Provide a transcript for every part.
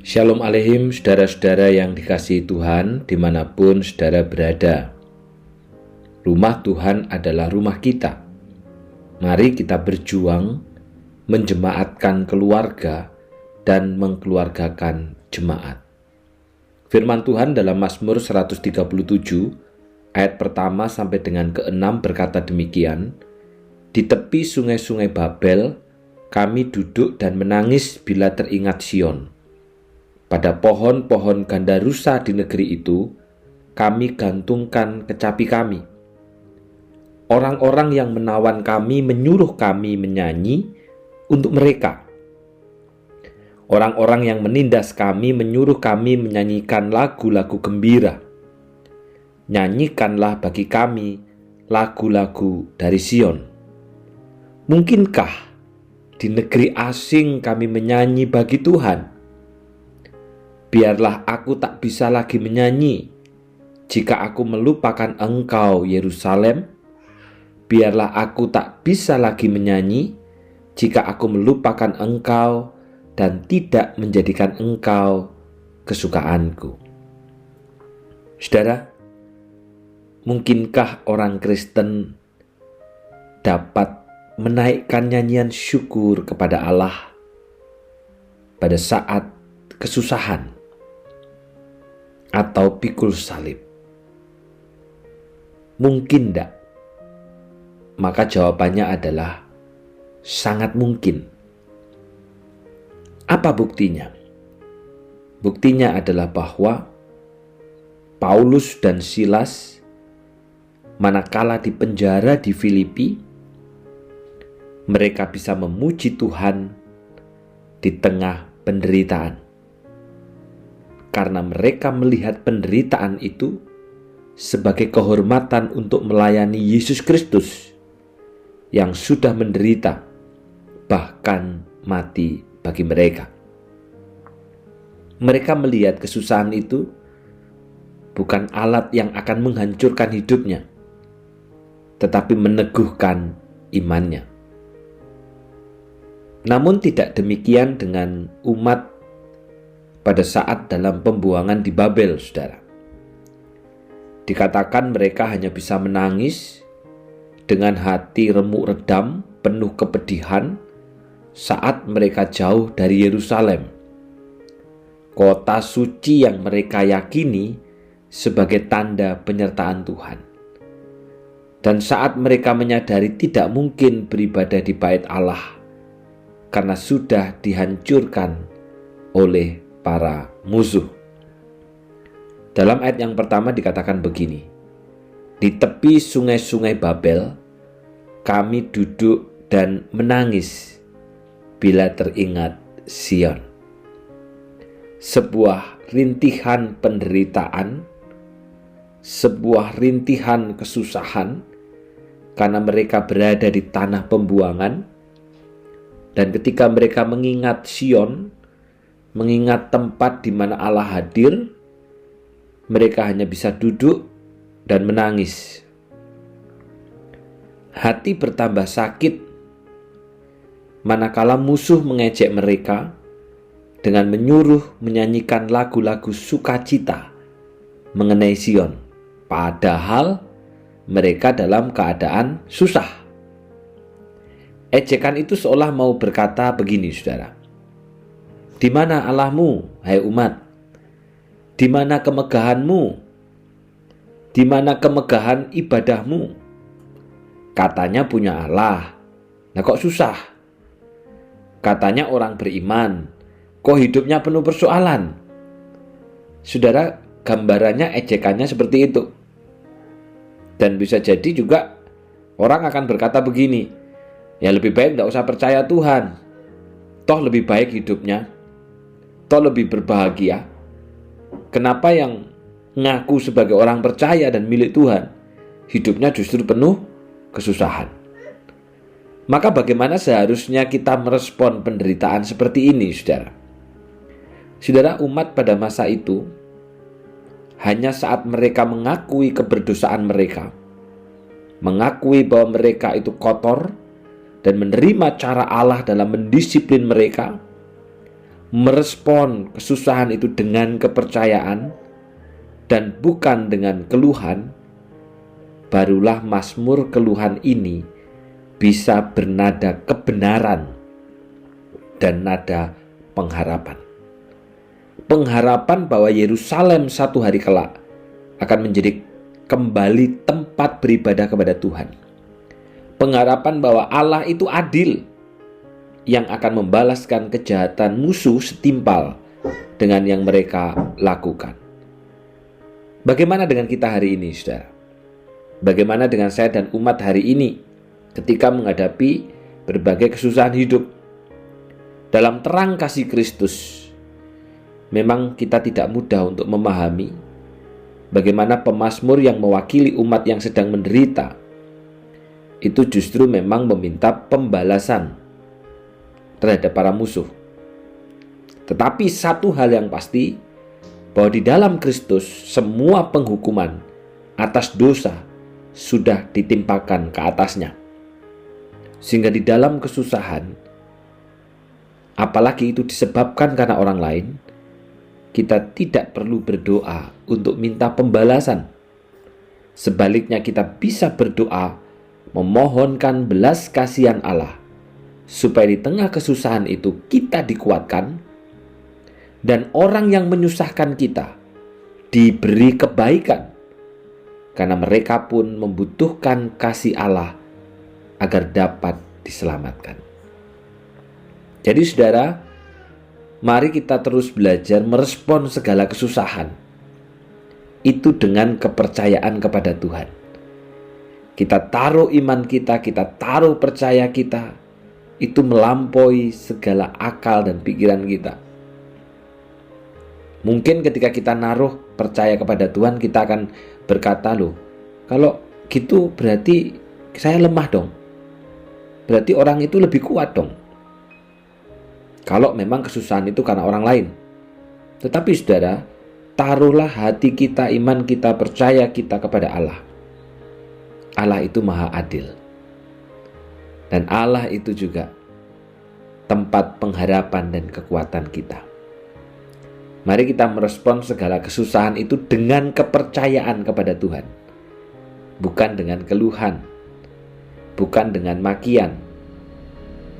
Shalom Aleihim, saudara-saudara yang dikasihi Tuhan dimanapun saudara berada. Rumah Tuhan adalah rumah kita. Mari kita berjuang menjemaatkan keluarga dan mengkeluargakan jemaat. Firman Tuhan dalam Mazmur 137 ayat pertama sampai dengan ke-6 berkata demikian, "Di tepi sungai-sungai Babel, kami duduk dan menangis bila teringat Sion. Pada pohon-pohon gandarusa di negeri itu, kami gantungkan kecapi kami. Orang-orang yang menawan kami menyuruh kami menyanyi untuk mereka. Orang-orang yang menindas kami menyuruh kami menyanyikan lagu-lagu gembira. Nyanyikanlah bagi kami lagu-lagu dari Sion. Mungkinkah di negeri asing kami menyanyi bagi Tuhan? Biarlah aku tak bisa lagi menyanyi jika aku melupakan Engkau, Yerusalem. Biarlah aku tak bisa lagi menyanyi jika aku melupakan Engkau dan tidak menjadikan Engkau kesukaanku." Saudara, mungkinkah orang Kristen dapat menaikkan nyanyian syukur kepada Allah pada saat kesusahan atau pikul salib? Mungkin tidak? Maka jawabannya adalah sangat mungkin. Apa buktinya? Buktinya adalah bahwa Paulus dan Silas manakala di penjara di Filipi, mereka bisa memuji Tuhan di tengah penderitaan. Karena mereka melihat penderitaan itu sebagai kehormatan untuk melayani Yesus Kristus yang sudah menderita, bahkan mati bagi mereka. Mereka melihat kesusahan itu bukan alat yang akan menghancurkan hidupnya, tetapi meneguhkan imannya. Namun tidak demikian dengan umat pada saat dalam pembuangan di Babel, saudara. Dikatakan mereka hanya bisa menangis dengan hati remuk redam, penuh kepedihan saat mereka jauh dari Yerusalem, kota suci yang mereka yakini sebagai tanda penyertaan Tuhan. Dan saat mereka menyadari tidak mungkin beribadah di bait Allah karena sudah dihancurkan oleh para musuh. Dalam ayat yang pertama dikatakan begini, "Di tepi sungai-sungai Babel, kami duduk dan menangis bila teringat Sion." Sebuah rintihan penderitaan, sebuah rintihan kesusahan karena mereka berada di tanah pembuangan, dan ketika mereka mengingat Sion, mengingat tempat di mana Allah hadir, mereka hanya bisa duduk dan menangis. Hati bertambah sakit manakala musuh mengejek mereka dengan menyuruh menyanyikan lagu-lagu sukacita mengenai Sion, padahal mereka dalam keadaan susah. Ejekan itu seolah mau berkata begini, saudara, "Di mana Allahmu, hai umat? Di mana kemegahanmu? Di mana kemegahan ibadahmu? Katanya punya Allah, nah kok susah? Katanya orang beriman, kok hidupnya penuh persoalan?" Saudara, gambarannya, ejekannya seperti itu. Dan bisa jadi juga orang akan berkata begini, "Ya lebih baik tidak usah percaya Tuhan. Toh lebih baik hidupnya. Toh lebih berbahagia. Kenapa yang ngaku sebagai orang percaya dan milik Tuhan, hidupnya justru penuh kesusahan?" Maka bagaimana seharusnya kita merespon penderitaan seperti ini, saudara? Saudara, umat pada masa itu hanya saat mereka mengakui keberdosaan mereka, mengakui bahwa mereka itu kotor, dan menerima cara Allah dalam mendisiplin mereka, merespon kesusahan itu dengan kepercayaan dan bukan dengan keluhan, barulah mazmur keluhan ini bisa bernada kebenaran dan nada pengharapan. Pengharapan bahwa Yerusalem satu hari kelak akan menjadi kembali tempat beribadah kepada Tuhan. Pengharapan bahwa Allah itu adil, yang akan membalaskan kejahatan musuh setimpal dengan yang mereka lakukan. Bagaimana dengan kita hari ini, saudara? Bagaimana dengan saya dan umat hari ini ketika menghadapi berbagai kesusahan hidup? Dalam terang kasih Kristus, memang kita tidak mudah untuk memahami bagaimana pemazmur yang mewakili umat yang sedang menderita itu justru memang meminta pembalasan terhadap para musuh. Tetapi satu hal yang pasti, bahwa di dalam Kristus semua penghukuman atas dosa sudah ditimpakan ke atasnya. Sehingga di dalam kesusahan, apalagi itu disebabkan karena orang lain, kita tidak perlu berdoa untuk minta pembalasan. Sebaliknya kita bisa berdoa memohonkan belas kasihan Allah, supaya di tengah kesusahan itu kita dikuatkan, dan orang yang menyusahkan kita diberi kebaikan, karena mereka pun membutuhkan kasih Allah agar dapat diselamatkan. Jadi saudara, mari kita terus belajar merespon segala kesusahan itu dengan kepercayaan kepada Tuhan. Kita taruh iman kita, kita taruh percaya kita, itu melampaui segala akal dan pikiran kita. Mungkin ketika kita naruh percaya kepada Tuhan, kita akan berkata, loh, kalau gitu berarti saya lemah dong. Berarti orang itu lebih kuat dong. Kalau memang kesusahan itu karena orang lain. Tetapi saudara, taruhlah hati kita, iman kita, percaya kita kepada Allah. Allah itu maha adil. Dan Allah itu juga tempat pengharapan dan kekuatan kita. Mari kita merespon segala kesusahan itu dengan kepercayaan kepada Tuhan. Bukan dengan keluhan, bukan dengan makian,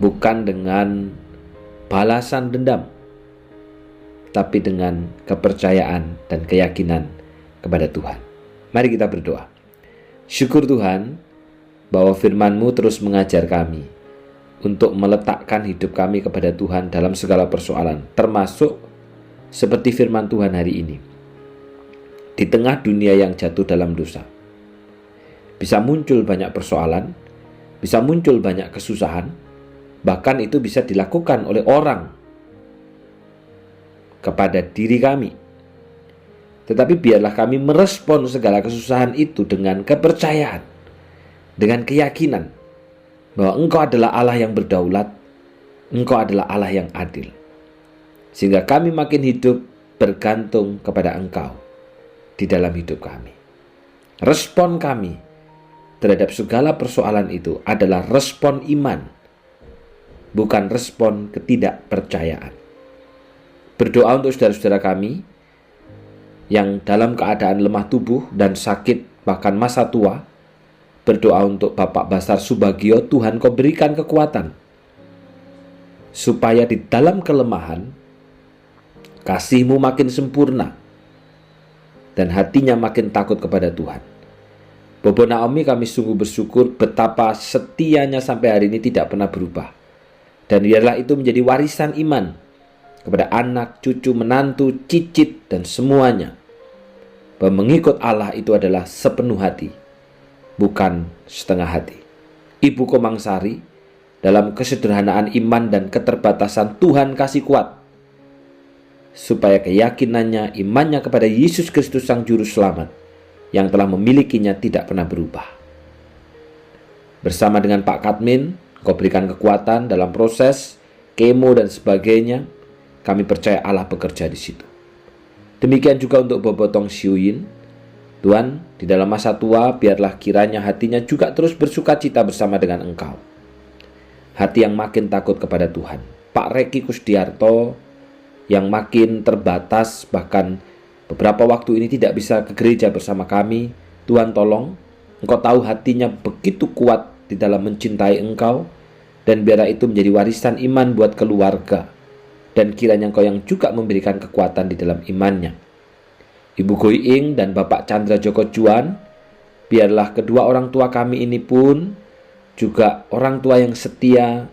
bukan dengan balasan dendam, tapi dengan kepercayaan dan keyakinan kepada Tuhan. Mari kita berdoa. Syukur Tuhan bahwa firman-Mu terus mengajar kami untuk meletakkan hidup kami kepada Tuhan dalam segala persoalan, termasuk seperti firman Tuhan hari ini. Di tengah dunia yang jatuh dalam dosa, bisa muncul banyak persoalan, bisa muncul banyak kesusahan, bahkan itu bisa dilakukan oleh orang kepada diri kami. Tetapi biarlah kami merespon segala kesusahan itu dengan kepercayaan, dengan keyakinan bahwa Engkau adalah Allah yang berdaulat, Engkau adalah Allah yang adil. Sehingga kami makin hidup bergantung kepada Engkau di dalam hidup kami. Respon kami terhadap segala persoalan itu adalah respon iman, bukan respon ketidakpercayaan. Berdoa untuk saudara-saudara kami yang dalam keadaan lemah tubuh dan sakit bahkan masa tua. Berdoa untuk Bapak Basar Subagio, Tuhan Kau berikan kekuatan supaya di dalam kelemahan kasih-Mu makin sempurna dan hatinya makin takut kepada Tuhan. Bobo Naomi, kami sungguh bersyukur betapa setianya sampai hari ini tidak pernah berubah. Dan biarlah itu menjadi warisan iman kepada anak, cucu, menantu, cicit, dan semuanya. Bahwa mengikut Allah itu adalah sepenuh hati, bukan setengah hati. Ibu Komangsari, dalam kesederhanaan iman dan keterbatasan Tuhan kasih kuat, supaya keyakinannya, imannya kepada Yesus Kristus Sang Juru Selamat, yang telah memilikinya tidak pernah berubah. Bersama dengan Pak Katmin, Kau berikan kekuatan dalam proses kemo dan sebagainya. Kami percaya Allah bekerja di situ. Demikian juga untuk Bobotong Siuyin. Tuhan, di dalam masa tua, biarlah kiranya hatinya juga terus bersuka cita bersama dengan Engkau. Hati yang makin takut kepada Tuhan. Pak Reki Kusdiarto, yang makin terbatas, bahkan beberapa waktu ini tidak bisa ke gereja bersama kami. Tuhan tolong, Engkau tahu hatinya begitu kuat di dalam mencintai Engkau, dan biarlah itu menjadi warisan iman buat keluarga, dan kiranya Engkau yang juga memberikan kekuatan di dalam imannya. Ibu Goiing dan Bapak Chandra Joko Juan, biarlah kedua orang tua kami ini pun juga orang tua yang setia,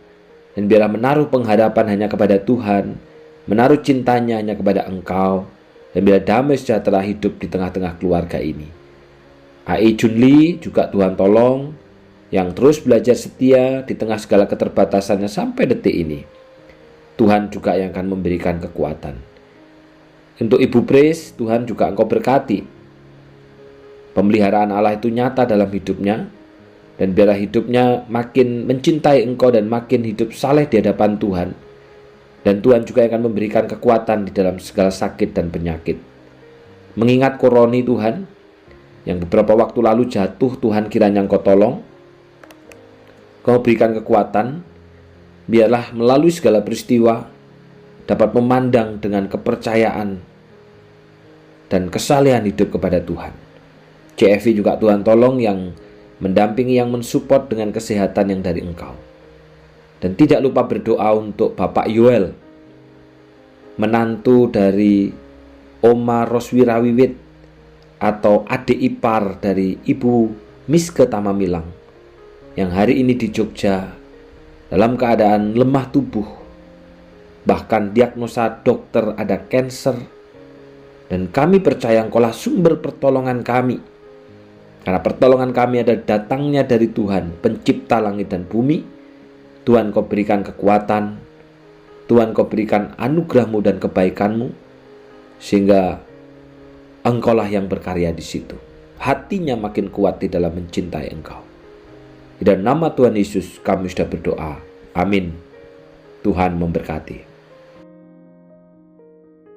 dan biarlah menaruh pengharapan hanya kepada Tuhan, menaruh cintanya hanya kepada Engkau, dan biarlah damai sejahtera hidup di tengah-tengah keluarga ini. A.I. Junli juga Tuhan tolong, yang terus belajar setia di tengah segala keterbatasannya sampai detik ini. Tuhan juga yang akan memberikan kekuatan. Untuk Ibu Pris, Tuhan juga Engkau berkati. Pemeliharaan Allah itu nyata dalam hidupnya, dan biarlah hidupnya makin mencintai Engkau dan makin hidup saleh di hadapan Tuhan. Dan Tuhan juga akan memberikan kekuatan di dalam segala sakit dan penyakit. Mengingat Koroni Tuhan, yang beberapa waktu lalu jatuh, Tuhan kiranya Engkau tolong, Kau berikan kekuatan, biarlah melalui segala peristiwa dapat memandang dengan kepercayaan dan kesalehan hidup kepada Tuhan. CFV juga Tuhan tolong, yang mendampingi, yang mensupport dengan kesehatan yang dari Engkau. Dan tidak lupa berdoa untuk Bapak Yoel, menantu dari Oma Roswirawiwit atau adik ipar dari Ibu Miske Tamamilang, yang hari ini di Jogja dalam keadaan lemah tubuh, bahkan diagnosa dokter ada kanker. Dan kami percaya Engkaulah sumber pertolongan kami, karena pertolongan kami ada datangnya dari Tuhan, pencipta langit dan bumi. Tuhan, Kau berikan kekuatan, Tuhan, Kau berikan anugerah-Mu dan kebaikan-Mu, sehingga Engkaulah yang berkarya di situ. Hatinya makin kuat di dalam mencintai Engkau. Di dalam nama Tuhan Yesus kami sudah berdoa. Amin. Tuhan memberkati.